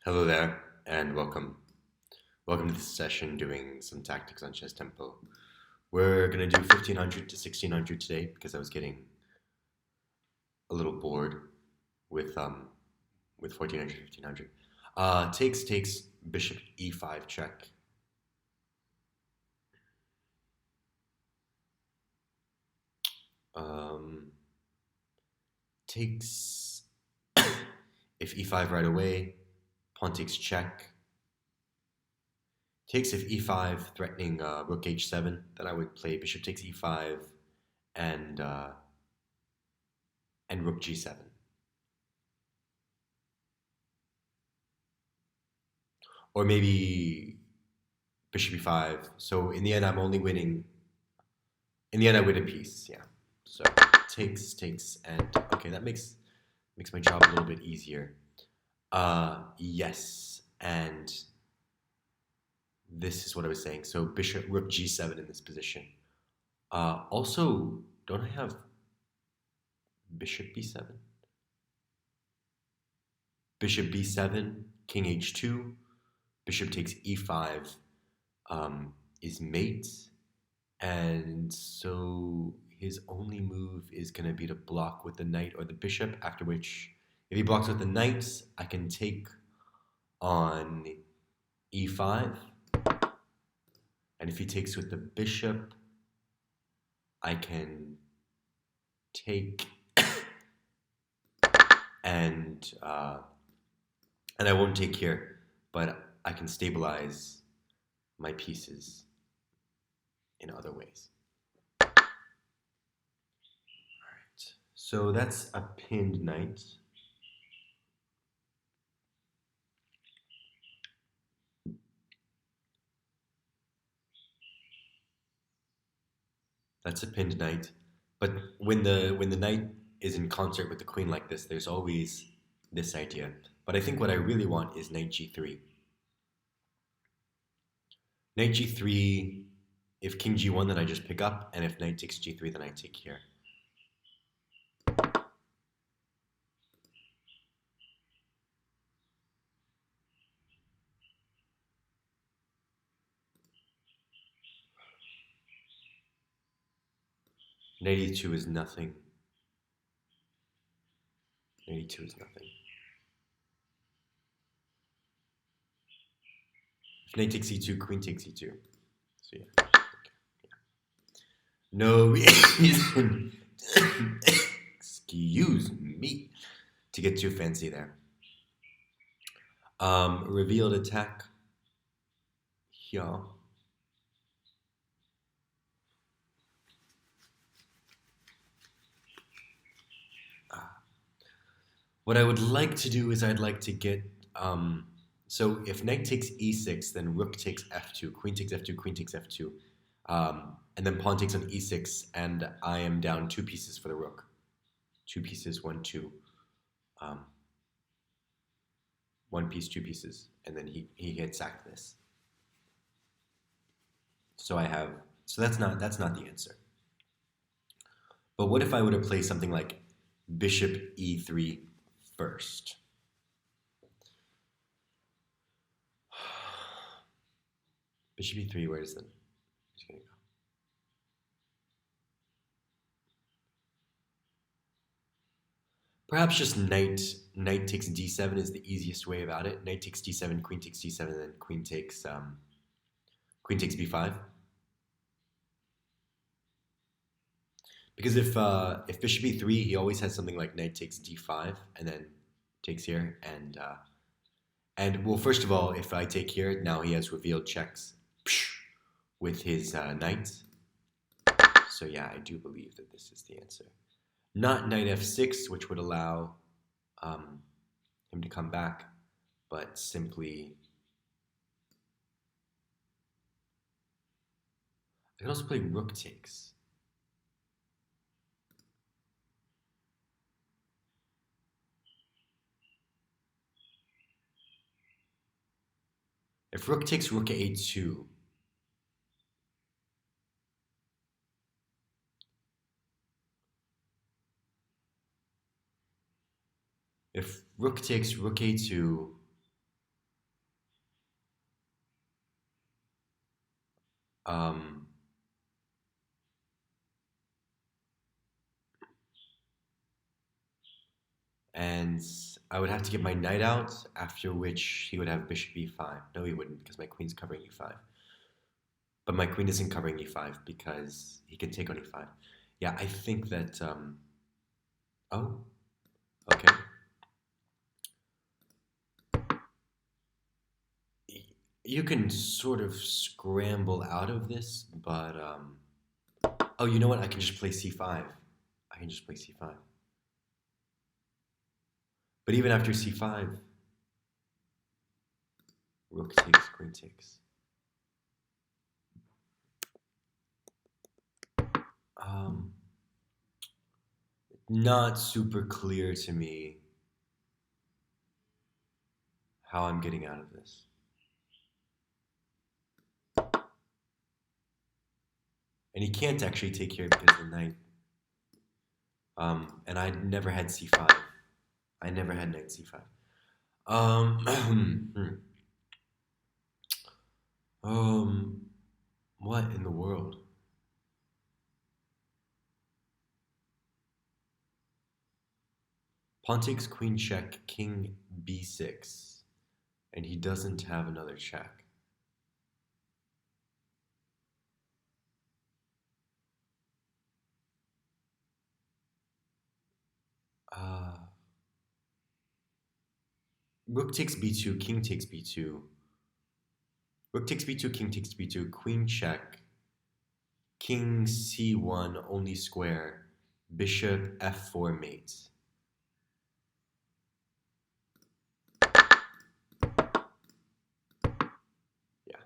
Hello there, and welcome. Welcome to this session doing some tactics on chess tempo. We're gonna do 1500 to 1600 today because I was getting a little bored with 1400, 1500. Takes bishop e5 check. Um, takes if e5 right away. Pawn takes check. Takes if e5 threatening rook h7. Then I would play bishop takes e5 and uh, and rook g7. Or maybe bishop e5. So in the end, I'm only winning. In the end, I win a piece. Yeah. So takes, and okay, that makes my job a little bit easier. Yes, and this is what I was saying. So bishop rook g7 in this position. Also, don't I have bishop b7? Bishop b7, king h2, bishop takes e5 is mate. And so his only move is going to be to block with the knight or the bishop, after which, if he blocks with the knight, I can take on e5. And if he takes with the bishop, I can take and uh, and I won't take here, but I can stabilize my pieces in other ways. All right. So that's a pinned knight. That's a pinned knight. But when the knight is in concert with the queen like this, there's always this idea. But I think what I really want is knight g3. Knight g3, if king g1, then I just pick up, and if knight takes g3, then I take here. Knight e2 is nothing. Knight e2 is nothing. If knight takes e2, queen takes e2. So yeah. No reason, excuse me, to get too fancy there. Revealed attack here. What I would like to do is I'd like to get so if knight takes e6, then rook takes f2, queen takes f2, queen takes f2, and then pawn takes on e6, and I am down two pieces for the rook, two pieces, one, two, um, one piece, two pieces, and then he had sacked this. So that's not the answer. But what if I were to play something like bishop e3 first? Bishop e3, where is the? Just gonna go. Perhaps just knight takes d7 is the easiest way about it. Knight takes d7, queen takes d7, and then queen takes b5. Because if bishop e3, he always has something like knight takes d5 and then takes here, and well, first of all, if I take here, now he has revealed checks with his knight. So yeah, I do believe that this is the answer. Not knight f6, which would allow him to come back, but simply. I can also play rook takes. If rook takes rook a2, if rook takes rook a2, Um, and I would have to get my knight out, after which he would have bishop e5. No, he wouldn't, because my queen's covering e5. But my queen isn't covering e5 because he can take on e5. Yeah, I think that. Oh, okay. You can sort of scramble out of this, but oh, you know what? I can just play c5. I can just play c5. But even after c5, rook takes, queen takes. Um, Not super clear to me how I'm getting out of this. And he can't actually take here because the knight. And I never had c5. I never had knight c5. Um, what in the world? Pawn takes, queen check, king b6. And he doesn't have another check. Uh, Rook takes b2, king takes b2. Rook takes b2, king takes b2, queen check, king c1, only square, bishop f4 mate. Yeah.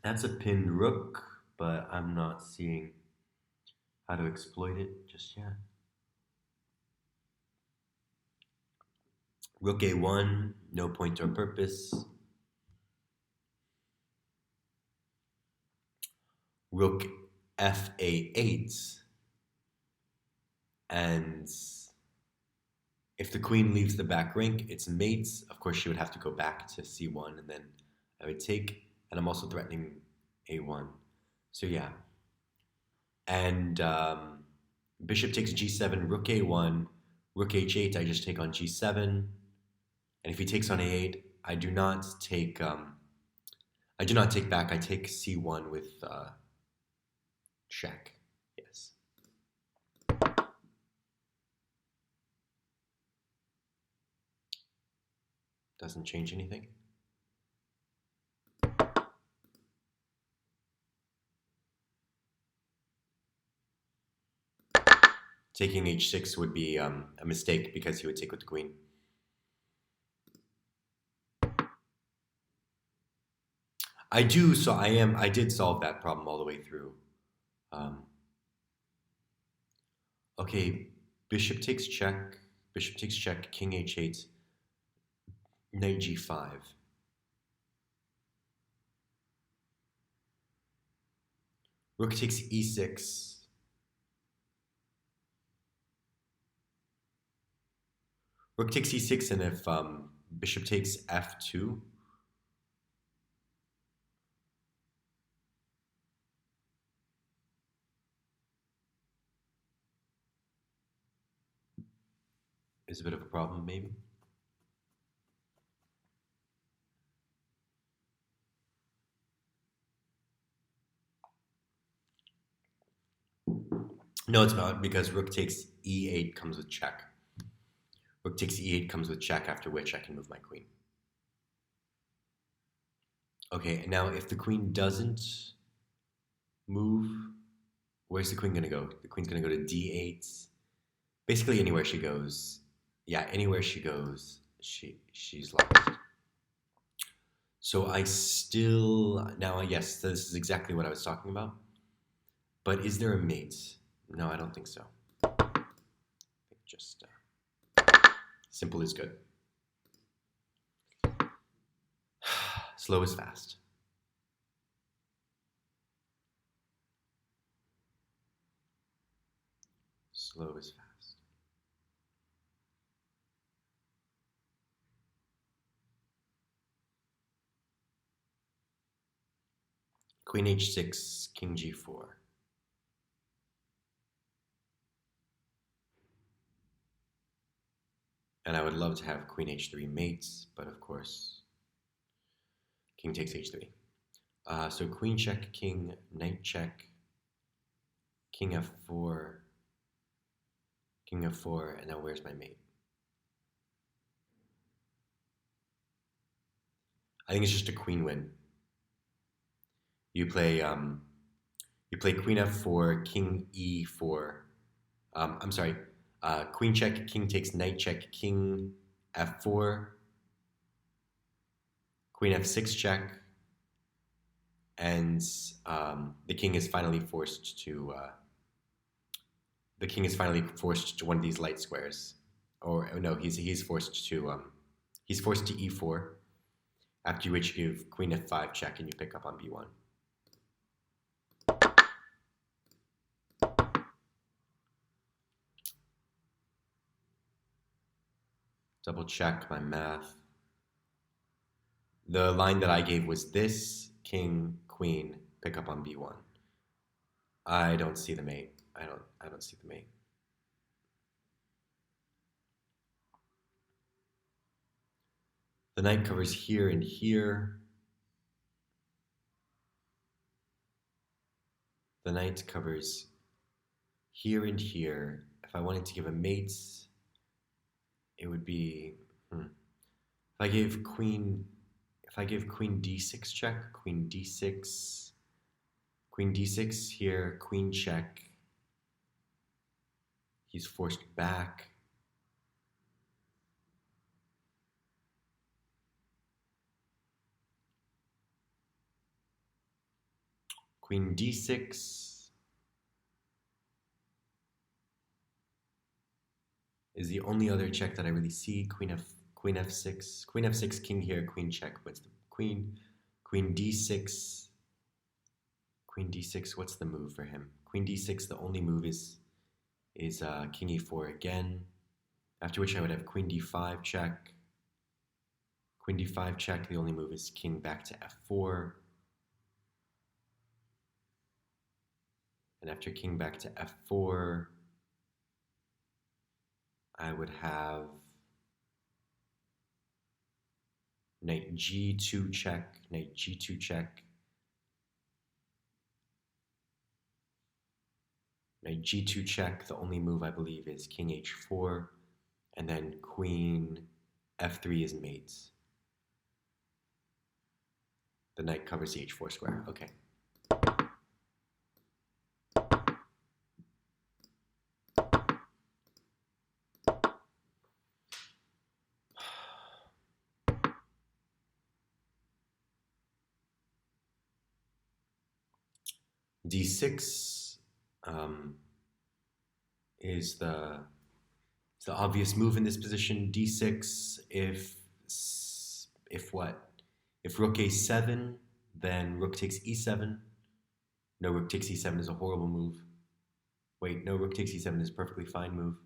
That's a pinned rook, but I'm not seeing how to exploit it just yet. Rook a1, no point or purpose. Rook f8, and if the queen leaves the back rank, it's mates. Of course, she would have to go back to c1, and then I would take, and I'm also threatening a1. So yeah. And bishop takes g7, rook a1, rook h8, I just take on g7. And if he takes on a8, I do not take back, I take c1 with check. Yes. Doesn't change anything. Taking h6 would be a mistake because he would take with the queen. I did solve that problem all the way through. Okay, bishop takes check, king h8, knight g5. Rook takes e6. Rook takes e6, and if bishop takes f2, is a bit of a problem, maybe. No, it's not, because rook takes e8 comes with check. Rook takes e8 comes with check, after which I can move my queen. Okay, now if the queen doesn't move, where's the queen going to go? The queen's going to go to d8. Basically anywhere she goes. Yeah, anywhere she goes, she's lost. So I still, now yes, this is exactly what I was talking about. But is there a mate? No, I don't think so. Just simple is good. Slow is fast. Slow is fast. Queen h6, king g4. And I would love to have queen h3 mates, but of course, king takes h3. So queen check, king, knight check, king f4, king f4, and now where's my mate? I think it's just a queen win. You play queen f4, king e4. I'm sorry, queen check, king takes knight check, king f4, queen f6 check, and the king is finally forced to one of these light squares, or no, he's forced to e4. After which you give queen f5 check and you pick up on b1. Double check my math. The line that I gave was this: king, queen, pick up on b1. I don't see the mate. I don't see the mate. The knight covers here and here. The knight covers here and here. If I wanted to give a mate, it would be if I gave queen d6 check, queen d6 here, queen check. He's forced back. Queen d6 is the only other check that I really see. Queen f6, king here, queen check. What's the queen? Queen d6. What's the move for him? Queen d6. The only move is king e4 again. After which I would have queen d5 check. Queen d5 check. The only move is king back to f4. And after king back to f4, I would have knight g2 check, knight g2 check, knight g2 check. The only move I believe is king h4, and then queen f3 is mates. The knight covers the h4 square. Okay. d6 is the obvious move in this position. d6, if what? If rook a7, then rook takes e7. No, rook takes e7 is a horrible move. Wait, no, rook takes e7 is a perfectly fine move.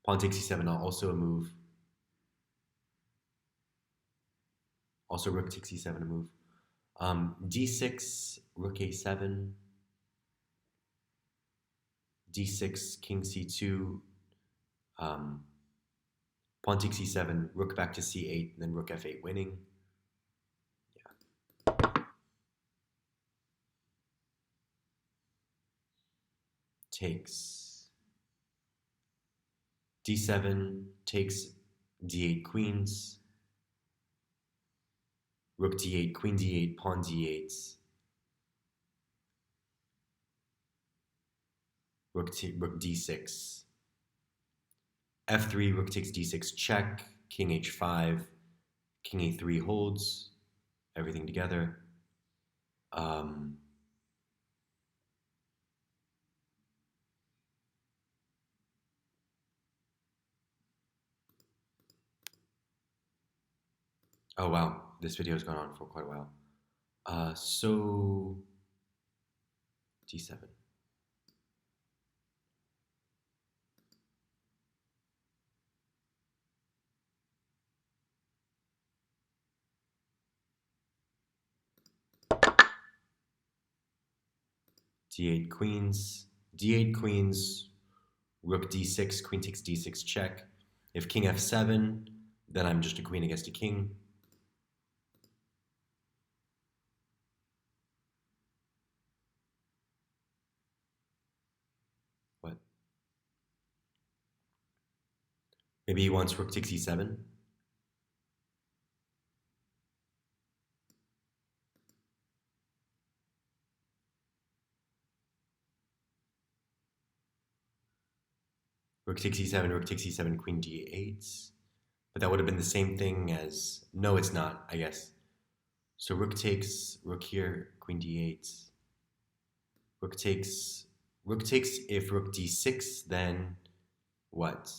Pawn takes e7, also a move. Also rook takes e7, a move. d6, rook a7, d6, king c2, pawn takes e7, rook back to c8, and then rook f8 winning. Yeah. Takes d7, takes d8 queens, rook d8, queen d8, pawn d8, rook d6, f3, rook takes d6 check, king h5, king a3 holds, everything together. Oh wow, this video has gone on for quite a while. So d7. d8 queens, d8 queens, rook d6, queen takes d6 check. If king f7, then I'm just a queen against a king. What? Maybe he wants rook takes e7. Rook takes e7, rook takes e7, queen d8. But that would have been the same thing as... No, it's not, I guess. So rook takes, rook here, queen d8. Rook takes, if rook d6, then what?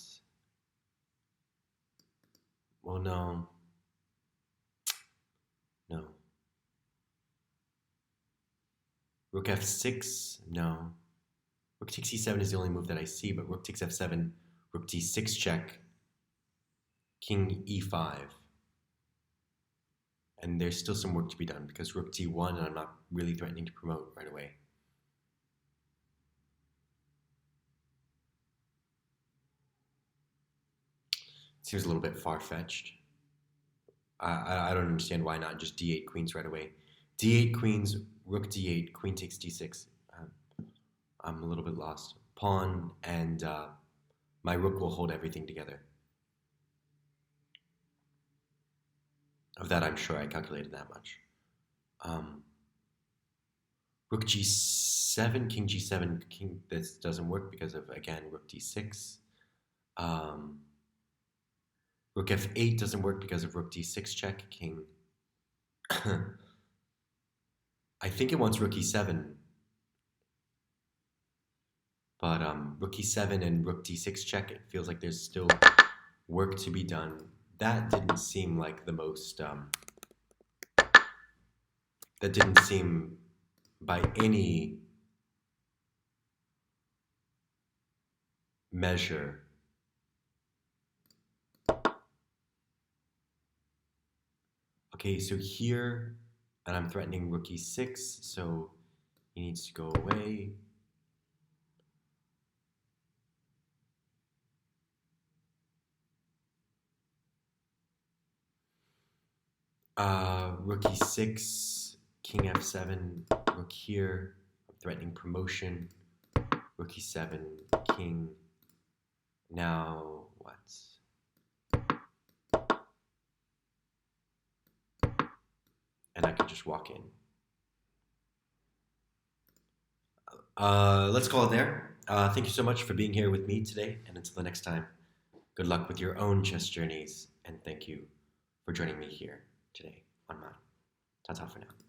Well, no. No. Rook f6, no. Rook takes e7 is the only move that I see, but rook takes f7, rook d6 check, king e5. And there's still some work to be done because rook d1, and I'm not really threatening to promote right away. Seems a little bit far-fetched. I don't understand why not just d8 queens right away. d8 queens, rook d8, queen takes d6. I'm a little bit lost. Pawn and my rook will hold everything together. Of that, I'm sure I calculated that much. Rook g7, king g7, king. This doesn't work because of, again, rook d6. Rook f8 doesn't work because of rook d6 check, king. I think it wants rook e7. But rook e7 and rook d6 check, it feels like there's still work to be done. That didn't seem like the most... that didn't seem by any measure okay, so here, and I'm threatening rook e6, so he needs to go away. Rook e6, king f7, rook here. I'm threatening promotion. Rook e7, king. Now what? And I can just walk in. Let's call it there. Thank you so much for being here with me today, and until the next time, good luck with your own chess journeys, and thank you for joining me here today on mine. Ta-ta for now.